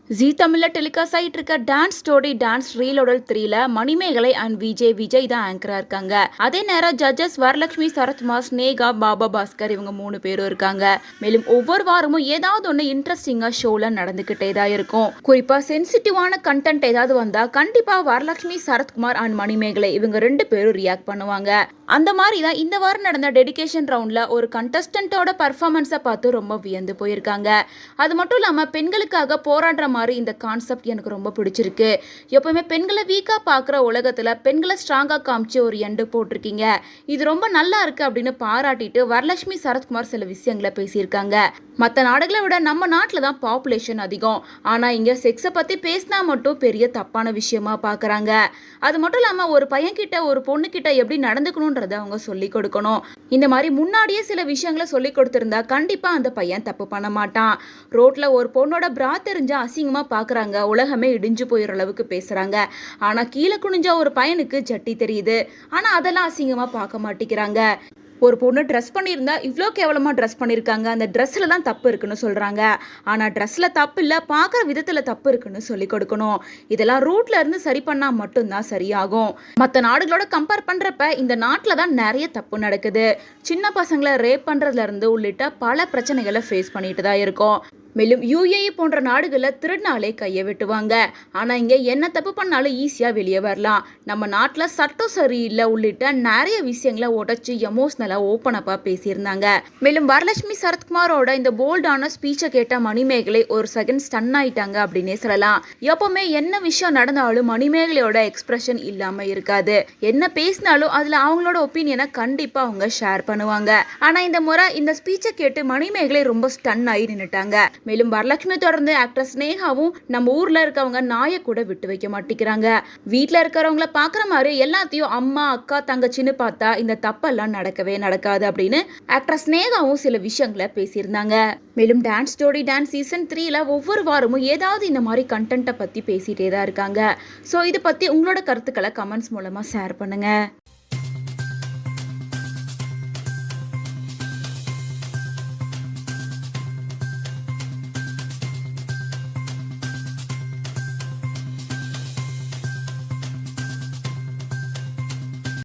ஜீ தமிழ்ல டெலிகாஸ்ட் ஆகிட்டு இருக்க டான்ஸ் ஸ்டோரி டான்ஸ் ரீலோடல் 3ல மணிமேகலை அண்ட் விஜய் தான் ஆங்கரா இருக்காங்க. அதே நேரம் ஜட்ஜஸ் வரலட்சுமி, சரத்குமார், ஸ்னேகா, பாபா பாஸ்கர் இவங்க 3 பேரும் இருக்காங்க. மேலும் ஒவ்வொரு வாரமும் ஏதாவது ஒன்று இன்ட்ரெஸ்டிங்கா ஷோல நடந்துகிட்டே தான் இருக்கும். குறிப்பா சென்சிட்டிவான கண்டென்ட் ஏதாவது வந்தா கண்டிப்பா வரலட்சுமி, சரத்குமார் அண்ட் மணிமேகலை இவங்க 2 பேரும் ரியாக்ட் பண்ணுவாங்க. அந்த மாதிரி தான் இந்த வாரம் நடந்த டெடிகேஷன் ரவுண்ட்ல ஒரு கண்டஸ்டன்ட்டோட பர்ஃபார்மன்ஸை பார்த்து ரொம்ப வியந்து போயிருக்காங்க. அது மட்டும் இல்லாமல் பெண்களுக்காக போராடுற மாதிரி இந்த கான்செப்ட் எனக்கு ரொம்ப பிடிச்சிருக்கு. எப்பவுமே பெண்களை வீக்காக பார்க்குற உலகத்தில் பெண்களை ஸ்ட்ராங்காக காமிச்சு ஒரு எண்டு போட்டிருக்கீங்க. இது ரொம்ப நல்லா இருக்கு அப்படின்னு பாராட்டிட்டு வரலட்சுமி, சரத்குமார் சில விஷயங்களை பேசியிருக்காங்க. மற்ற நாடுகளை விட நம்ம நாட்டில் தான் பாப்புலேஷன் அதிகம். ஆனால் இங்கே செக்ஸை பற்றி பேசினா மட்டும் பெரிய தப்பான விஷயமா பார்க்குறாங்க. அது மட்டும் இல்லாமல் ஒரு பையன்கிட்ட ஒரு பொண்ணுக்கிட்ட எப்படி நடந்துக்கணுன்றதை அவங்க சொல்லி கொடுக்கணும். இந்த மாதிரி முன்னாடியே சில விஷயங்களை சொல்லி கொடுத்துருந்தா கண்டிப்பாக அந்த பையன் தப்பு பண்ண மாட்டான். ரோட்டில் ஒரு பொண்ணோட பிரா தெரிஞ்சா அசிங்கமாக பார்க்குறாங்க, உலகமே இடிஞ்சு போயிடுற அளவுக்கு பேசுகிறாங்க. ஆனால் கீழே குனிஞ்சா ஒரு பையனுக்கு ஜட்டி தெரியுது, ஆனால் அதெல்லாம் அசிங்கமாக பார்க்க மாட்டேங்கிறாங்க. ஒரு பொண்ணு ட்ரெஸ் பண்ணியிருந்தா இவ்வளோ கேவலமாக ட்ரெஸ் பண்ணியிருக்காங்க, அந்த ட்ரெஸ்ஸில் தான் தப்பு இருக்குன்னு சொல்கிறாங்க. ஆனால் ட்ரெஸ்ஸில் தப்பு இல்லை, பார்க்குற விதத்தில் தப்பு இருக்குன்னு சொல்லி கொடுக்கணும். இதெல்லாம் ரூட்ல இருந்து சரி பண்ணால் மட்டும்தான் சரியாகும். மற்ற நாடுகளோட கம்பேர் பண்ணுறப்ப இந்த நாட்டில் தான் நிறைய தப்பு நடக்குது. சின்ன பசங்களை ரேப் பண்ணுறதுலேருந்து உள்ளிட்ட பல பிரச்சனைகளை ஃபேஸ் பண்ணிட்டு தான் இருக்கோம். மேலும் யுஏஇ போன்ற நாடுகளில் திருநாளே கையை வெட்டுவாங்க. ஆனால் இங்கே என்ன தப்பு பண்ணாலும் ஈஸியாக வெளியே வரலாம். நம்ம நாட்டில் சட்டம் சரியில்லை உள்ளிட்ட நிறைய விஷயங்களை உடச்சி எமோஷ்னலாக ஓப்பன் அப்பாக பேசியிருந்தாங்க. மேலும் வரலட்சுமி, சரத்குமாரோட இந்த போல்டான ஸ்பீச்சை கேட்ட மணிமேகலை ஒரு செகண்ட் ஸ்டன் ஆயிட்டாங்க அப்படின்னே சொல்லலாம். எப்பவுமே என்ன விஷயம் நடந்தாலும் மணிமேகலையோட எக்ஸ்பிரஷன் இல்லாமல் இருக்காது. என்ன பேசினாலும் அதில் அவங்களோட ஒப்பீனியனை கண்டிப்பாக அவங்க ஷேர் பண்ணுவாங்க. ஆனால் இந்த முறை இந்த ஸ்பீச்சை கேட்டு மணிமேகலை ரொம்ப ஸ்டன் ஆகி நின்றுட்டாங்க. மேலும் வரலட்சுமி தொடர்ந்து ஆக்டர் ஸ்னேகாவும் நம்ம ஊர்ல இருக்கவங்க நாயை கூட விட்டு வைக்க மாட்டேங்கிறாங்க. வீட்டுல இருக்கிறவங்கள பாக்குற மாதிரி எல்லாத்தையும் அம்மா, அக்கா, தங்கச்சின்னு பார்த்தா இந்த தப்பெல்லாம் நடக்கவே நடக்காது அப்படின்னு ஆக்டர் ஸ்னேகாவும் சில விஷயங்களை பேசியிருந்தாங்க. மேலும் டான்ஸ் ஸ்டோரி டான்ஸ் சீசன் 3ல ஒவ்வொரு வாரமும் ஏதாவது இந்த மாதிரி கண்டென்ட்டை பத்தி பேசிட்டே தான் இருக்காங்க. ஸோ இதை பத்தி உங்களோட கருத்துக்களை கமெண்ட்ஸ் மூலமா ஷேர் பண்ணுங்க.